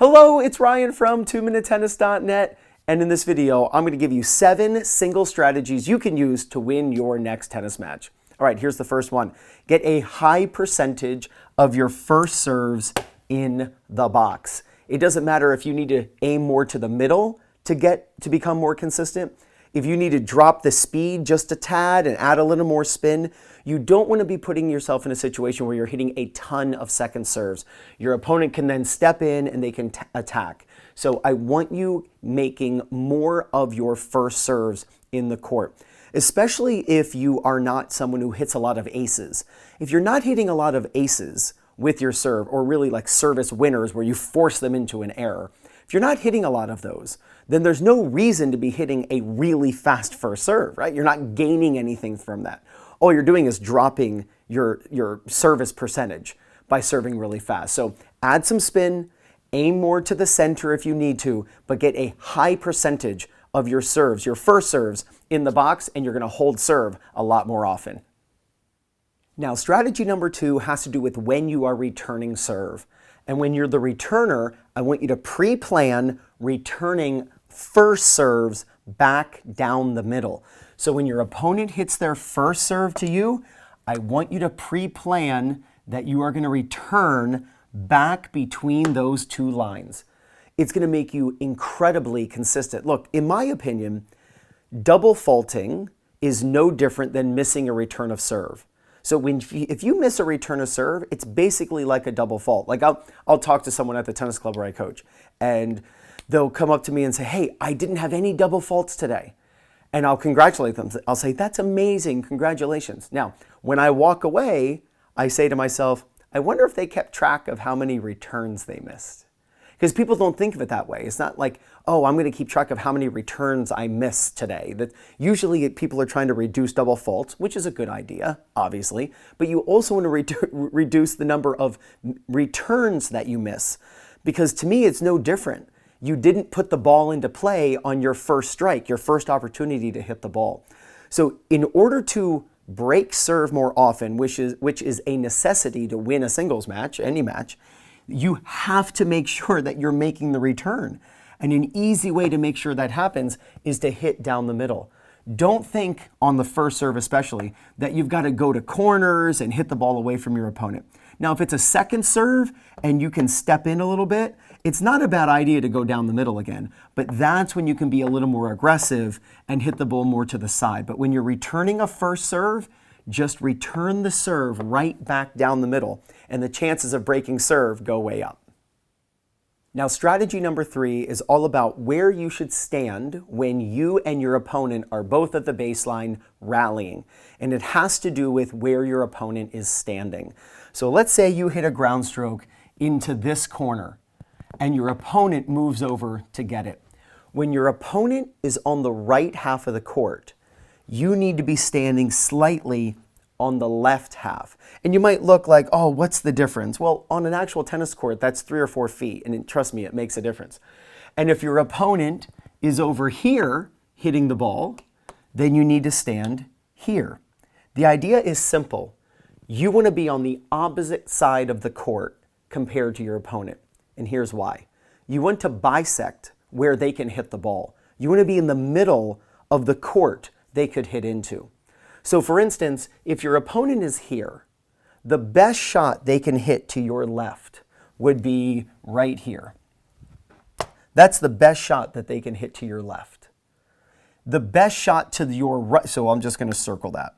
Hello, it's Ryan from 2minutetennis.net, and in this video, I'm going to give you 7 single strategies you can use to win your next tennis match. All right, here's the first one. Get a high percentage of your first serves in the box. It doesn't matter if you need to aim more to the middle to become more consistent. If you need to drop the speed just a tad and add a little more spin, you don't want to be putting yourself in a situation where you're hitting a ton of second serves. Your opponent can then step in and they can attack. So I want you making more of your first serves in the court, especially if you are not someone who hits a lot of aces. If you're not hitting a lot of aces with your serve, or really like service winners where you force them into an error, if you're not hitting a lot of those, then there's no reason to be hitting a really fast first serve, right? You're not gaining anything from that. All you're doing is dropping your service percentage by serving really fast. So add some spin, aim more to the center if you need to, but get a high percentage of your serves, your first serves, in the box, and you're going to hold serve a lot more often. Now, strategy number 2 has to do with when you are returning serve. And when you're the returner, I want you to pre-plan returning first serves back down the middle. So when your opponent hits their first serve to you, I want you to pre-plan that you are going to return back between those two lines. It's going to make you incredibly consistent. Look, in my opinion, double faulting is no different than missing a return of serve. So if you miss a return of serve, it's basically like a double fault. Like I'll talk to someone at the tennis club where I coach, and they'll come up to me and say, hey, I didn't have any double faults today. And I'll congratulate them. I'll say, that's amazing, congratulations. Now, when I walk away, I say to myself, I wonder if they kept track of how many returns they missed. Because people don't think of it that way. It's not like, oh, I'm going to keep track of how many returns I missed today. That usually people are trying to reduce double faults, which is a good idea, obviously. But you also want to reduce the number of returns that you miss. Because to me, it's no different. You didn't put the ball into play on your first strike, your first opportunity to hit the ball. So in order to break serve more often, which is a necessity to win a singles match, any match, you have to make sure that you're making the return. And an easy way to make sure that happens is to hit down the middle. Don't think on the first serve especially that you've got to go to corners and hit the ball away from your opponent. Now, if it's a second serve and you can step in a little bit, it's not a bad idea to go down the middle again, but that's when you can be a little more aggressive and hit the ball more to the side. But when you're returning a first serve, just return the serve right back down the middle, and the chances of breaking serve go way up. Now, strategy number 3 is all about where you should stand when you and your opponent are both at the baseline rallying. And it has to do with where your opponent is standing. So let's say you hit a ground stroke into this corner and your opponent moves over to get it. When your opponent is on the right half of the court, you need to be standing slightly on the left half. And you might look like, oh, what's the difference? Well, on an actual tennis court, that's 3 or 4 feet. And trust me, it makes a difference. And if your opponent is over here hitting the ball, then you need to stand here. The idea is simple. You want to be on the opposite side of the court compared to your opponent. And here's why. You want to bisect where they can hit the ball. You want to be in the middle of the court they could hit into. So for instance, if your opponent is here, the best shot they can hit to your left would be right here. That's the best shot that they can hit to your left. The best shot to your right, so I'm just going to circle that.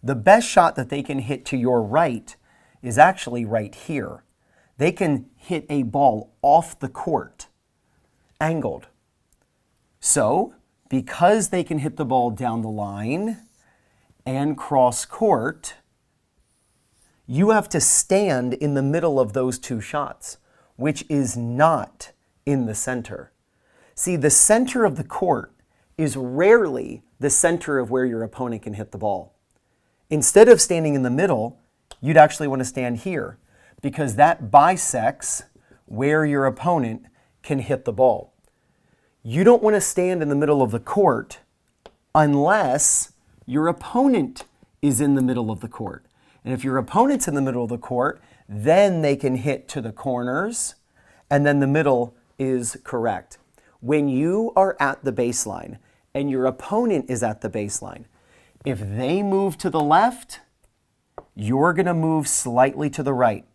The best shot that they can hit to your right is actually right here. They can hit a ball off the court, angled. So, because they can hit the ball down the line and cross court, you have to stand in the middle of those two shots, which is not in the center. See, the center of the court is rarely the center of where your opponent can hit the ball. Instead of standing in the middle, you'd actually want to stand here, because that bisects where your opponent can hit the ball. You don't want to stand in the middle of the court unless your opponent is in the middle of the court. And if your opponent's in the middle of the court, then they can hit to the corners and then the middle is correct. When you are at the baseline and your opponent is at the baseline, if they move to the left, you're going to move slightly to the right.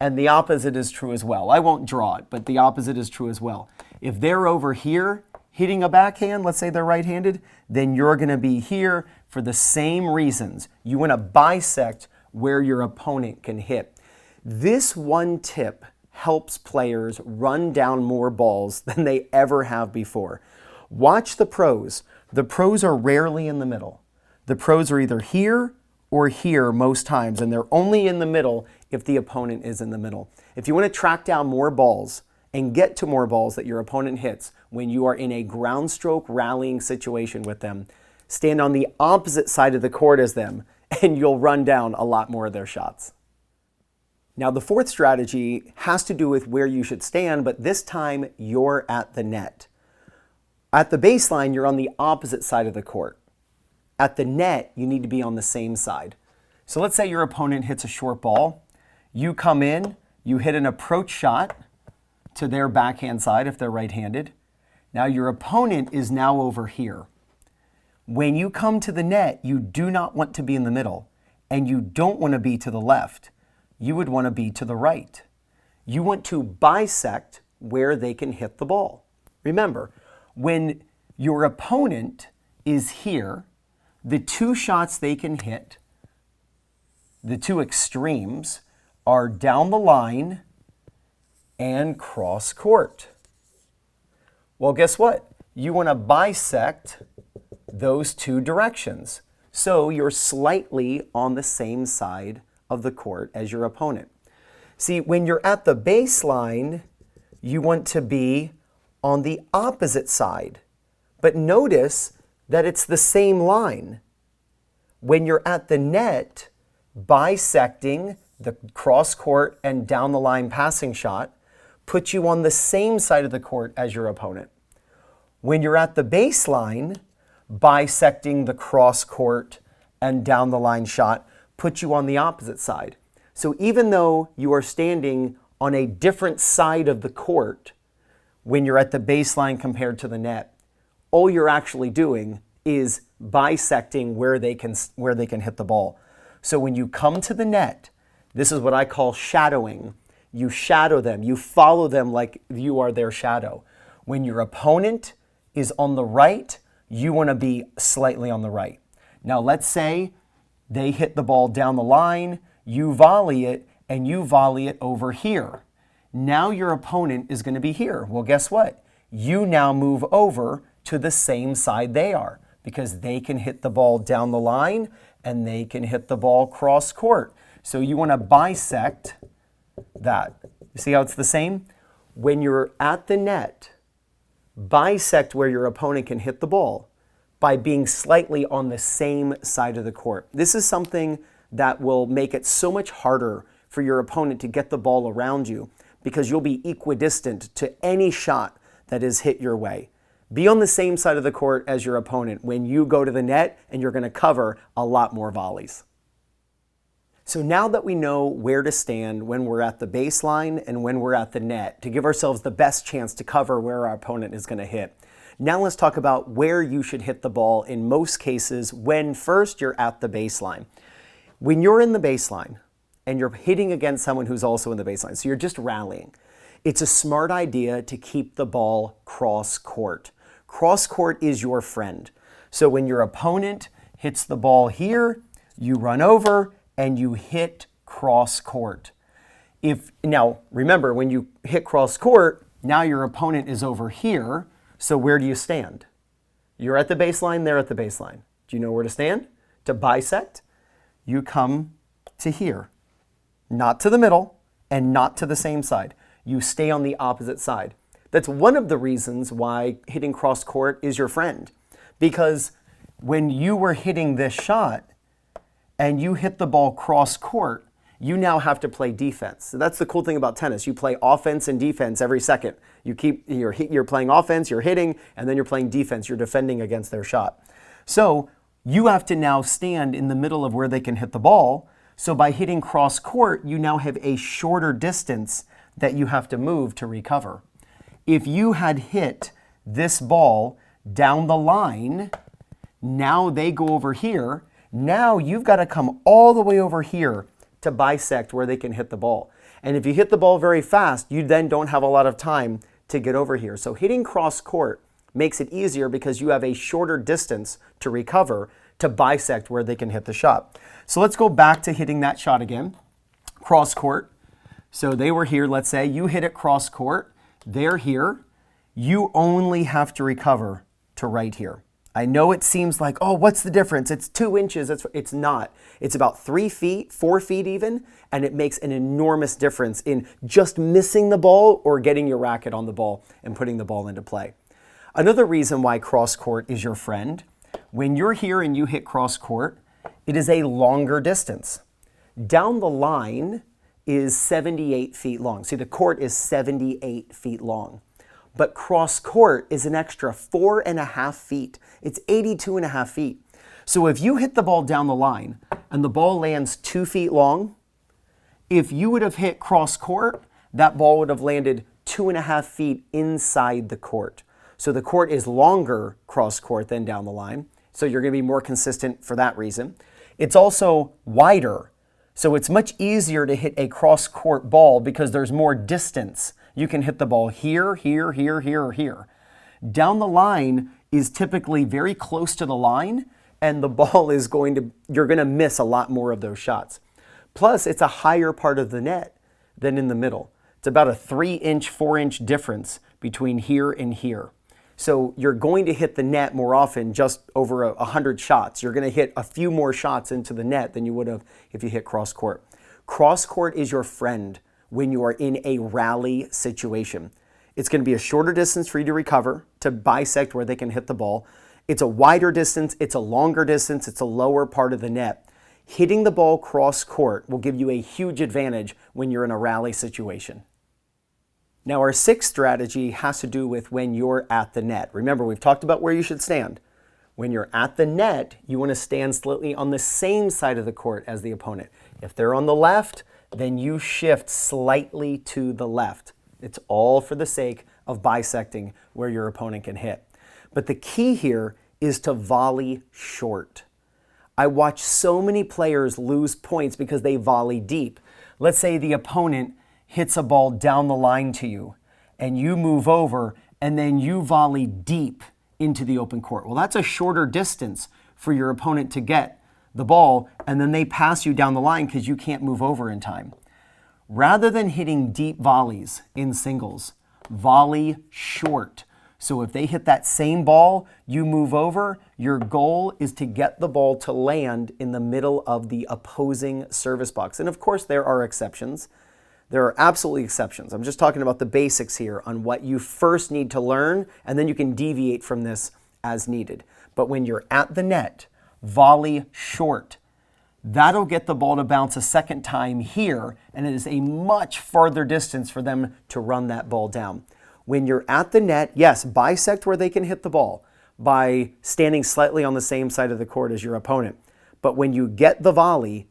And the opposite is true as well. I won't draw it, but the opposite is true as well. If they're over here hitting a backhand, let's say they're right-handed, then you're going to be here for the same reasons. You want to bisect where your opponent can hit. This one tip helps players run down more balls than they ever have before. Watch the pros. The pros are rarely in the middle. The pros are either here or here most times, and they're only in the middle if the opponent is in the middle. If you want to track down more balls and get to more balls that your opponent hits when you are in a ground stroke rallying situation with them, stand on the opposite side of the court as them, and you'll run down a lot more of their shots. Now, the fourth strategy has to do with where you should stand, but this time you're at the net. At the baseline, you're on the opposite side of the court. At the net, you need to be on the same side. So let's say your opponent hits a short ball. You come in, you hit an approach shot to their backhand side if they're right-handed. Now your opponent is now over here. When you come to the net, you do not want to be in the middle, and you don't want to be to the left. You would want to be to the right. You want to bisect where they can hit the ball. Remember, when your opponent is here, the two shots they can hit, the two extremes, are down the line and cross court. Well, guess what? You want to bisect those two directions. So you're slightly on the same side of the court as your opponent. See, when you're at the baseline, you want to be on the opposite side. But notice that it's the same line. When you're at the net, bisecting the cross court and down the line passing shot puts you on the same side of the court as your opponent. When you're at the baseline, bisecting the cross court and down the line shot puts you on the opposite side. So even though you are standing on a different side of the court when you're at the baseline compared to the net, all you're actually doing is bisecting where they can hit the ball. So when you come to the net, this is what I call shadowing. You shadow them. You follow them like you are their shadow. When your opponent is on the right, you want to be slightly on the right. Now let's say they hit the ball down the line, you volley it, and you volley it over here. Now your opponent is going to be here. Well, guess what? You now move over to the same side they are because they can hit the ball down the line and they can hit the ball cross court. So you want to bisect that. You see how it's the same? When you're at the net, bisect where your opponent can hit the ball by being slightly on the same side of the court. This is something that will make it so much harder for your opponent to get the ball around you because you'll be equidistant to any shot that is hit your way. Be on the same side of the court as your opponent when you go to the net, and you're going to cover a lot more volleys. So now that we know where to stand when we're at the baseline and when we're at the net to give ourselves the best chance to cover where our opponent is going to hit, now let's talk about where you should hit the ball in most cases when first you're at the baseline. When you're in the baseline and you're hitting against someone who's also in the baseline, so you're just rallying, it's a smart idea to keep the ball cross court. Cross court is your friend. So when your opponent hits the ball here, you run over and you hit cross court. Now, remember, when you hit cross court, now your opponent is over here. So where do you stand? You're at the baseline, they're at the baseline. Do you know where to stand? To bisect, you come to here. Not to the middle and not to the same side. You stay on the opposite side. That's one of the reasons why hitting cross court is your friend. Because when you were hitting this shot and you hit the ball cross court, you now have to play defense. So that's the cool thing about tennis. You play offense and defense every second. You're playing offense, you're hitting, and then you're playing defense. You're defending against their shot. So you have to now stand in the middle of where they can hit the ball. So by hitting cross court, you now have a shorter distance that you have to move to recover. If you had hit this ball down the line, now they go over here. Now you've got to come all the way over here to bisect where they can hit the ball. And if you hit the ball very fast, you then don't have a lot of time to get over here. So hitting cross court makes it easier because you have a shorter distance to recover to bisect where they can hit the shot. So let's go back to hitting that shot again. Cross court. So they were here, let's say. You hit it cross court. They're here. You only have to recover to right here. I know it seems like, oh, what's the difference? It's 2 inches. It's not. It's about 3 feet, 4 feet even, and it makes an enormous difference in just missing the ball or getting your racket on the ball and putting the ball into play. Another reason why cross court is your friend, when you're here and you hit cross court, it is a longer distance. Down the line is 78 feet long. See, the court is 78 feet long. But cross court is an extra 4.5 feet. It's 82.5 feet. So if you hit the ball down the line and the ball lands 2 feet long, if you would have hit cross court, that ball would have landed 2.5 feet inside the court. So the court is longer cross court than down the line. So you're going to be more consistent for that reason. It's also wider. So it's much easier to hit a cross court ball because there's more distance. You can hit the ball here, here, here, here, or here. Down the line is typically very close to the line, and the ball is you're going to miss a lot more of those shots. Plus, it's a higher part of the net than in the middle. It's about a 3-inch, 4-inch difference between here and here. So you're going to hit the net more often, just over 100 shots. You're going to hit a few more shots into the net than you would have if you hit cross court. Cross court is your friend when you are in a rally situation. It's going to be a shorter distance for you to recover, to bisect where they can hit the ball. It's a wider distance, it's a longer distance, it's a lower part of the net. Hitting the ball cross court will give you a huge advantage when you're in a rally situation. Now our sixth strategy has to do with when you're at the net. Remember, we've talked about where you should stand. When you're at the net, you want to stand slightly on the same side of the court as the opponent. If they're on the left, then you shift slightly to the left. It's all for the sake of bisecting where your opponent can hit. But the key here is to volley short. I watch so many players lose points because they volley deep. Let's say the opponent hits a ball down the line to you and you move over and then you volley deep into the open court. Well, that's a shorter distance for your opponent to get the ball, and then they pass you down the line because you can't move over in time. Rather than hitting deep volleys in singles, volley short. So if they hit that same ball, you move over, your goal is to get the ball to land in the middle of the opposing service box. And of course, there are exceptions. There are absolutely exceptions. I'm just talking about the basics here on what you first need to learn, and then you can deviate from this as needed. But when you're at the net, volley short. That'll get the ball to bounce a second time here, and it is a much farther distance for them to run that ball down. When you're at the net, yes, bisect where they can hit the ball by standing slightly on the same side of the court as your opponent. But when you get the volley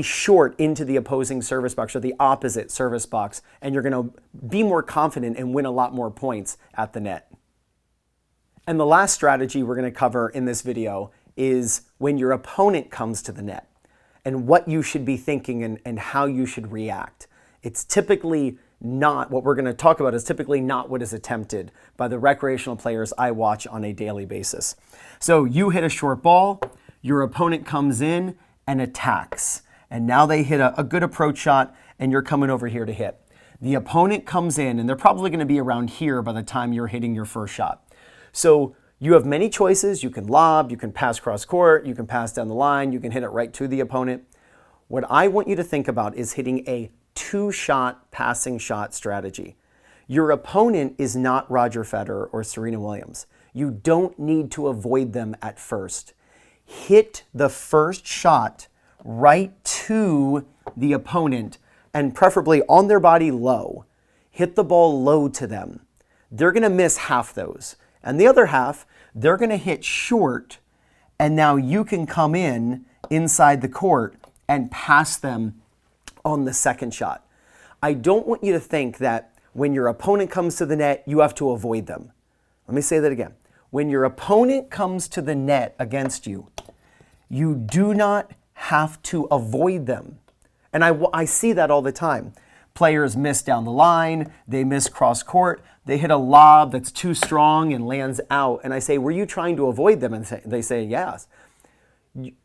short into the opposing service box or the opposite service box, and you're going to be more confident and win a lot more points at the net. And the last strategy we're going to cover in this video is when your opponent comes to the net and what you should be thinking and how you should react. It's typically not, what we're going to talk about is typically not what is attempted by the recreational players I watch on a daily basis. So you hit a short ball, your opponent comes in and attacks. And now they hit a good approach shot and you're coming over here to hit. The opponent comes in and they're probably going to be around here by the time you're hitting your first shot. So you have many choices. You can lob, you can pass cross court, you can pass down the line, you can hit it right to the opponent. What I want you to think about is hitting a 2-shot passing shot strategy. Your opponent is not Roger Federer or Serena Williams. You don't need to avoid them at first. Hit the first shot right to the opponent and preferably on their body low. Hit the ball low to them. They're going to miss half those. And the other half, they're going to hit short, and now you can come in inside the court and pass them on the second shot. I don't want you to think that when your opponent comes to the net, you have to avoid them. Let me say that again. When your opponent comes to the net against you, you do not have to avoid them. And I see that all the time. Players miss down the line, they miss cross court, they hit a lob that's too strong and lands out. And I say, were you trying to avoid them? And they say, yes.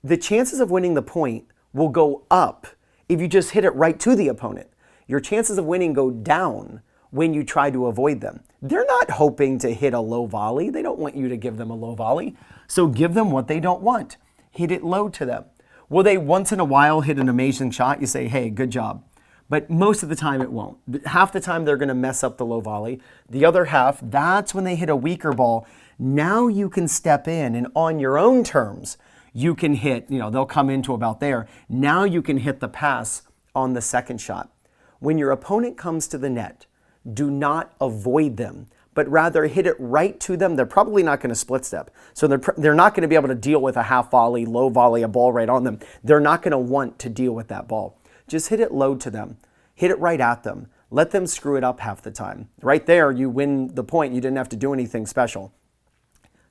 The chances of winning the point will go up if you just hit it right to the opponent. Your chances of winning go down when you try to avoid them. They're not hoping to hit a low volley. They don't want you to give them a low volley. So give them what they don't want. Hit it low to them. Will they once in a while hit an amazing shot? You say, hey, good job. But most of the time it won't. Half the time they're going to mess up the low volley. The other half, that's when they hit a weaker ball. Now you can step in and on your own terms, you can hit, they'll come into about there. Now you can hit the pass on the second shot. When your opponent comes to the net, do not avoid them, but rather hit it right to them. They're probably not going to split step. So they're not going to be able to deal with a half volley, low volley, a ball right on them. They're not going to want to deal with that ball. Just hit it low to them. Hit it right at them. Let them screw it up half the time. Right there, you win the point. You didn't have to do anything special.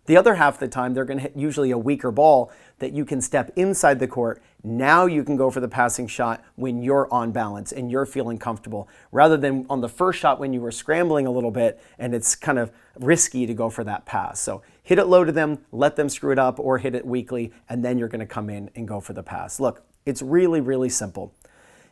The other half of the time, they're going to hit usually a weaker ball that you can step inside the court. Now you can go for the passing shot when you're on balance and you're feeling comfortable, rather than on the first shot when you were scrambling a little bit and it's kind of risky to go for that pass. So hit it low to them, let them screw it up, or hit it weakly, and then you're going to come in and go for the pass. Look, it's really, really simple.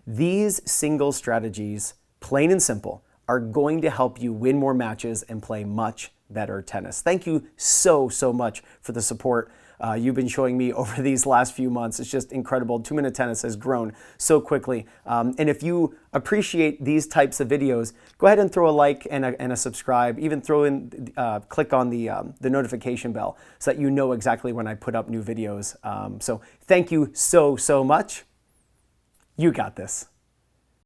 These single strategies, plain and simple, are going to help you win more matches and play much better tennis. Thank you so much for the support you've been showing me over these last few months. It's just incredible. 2-Minute Tennis has grown so quickly. And if you appreciate these types of videos, go ahead and throw a like and a subscribe. Even throw in, click on the notification bell so that you know exactly when I put up new videos. So thank you so much. You got this.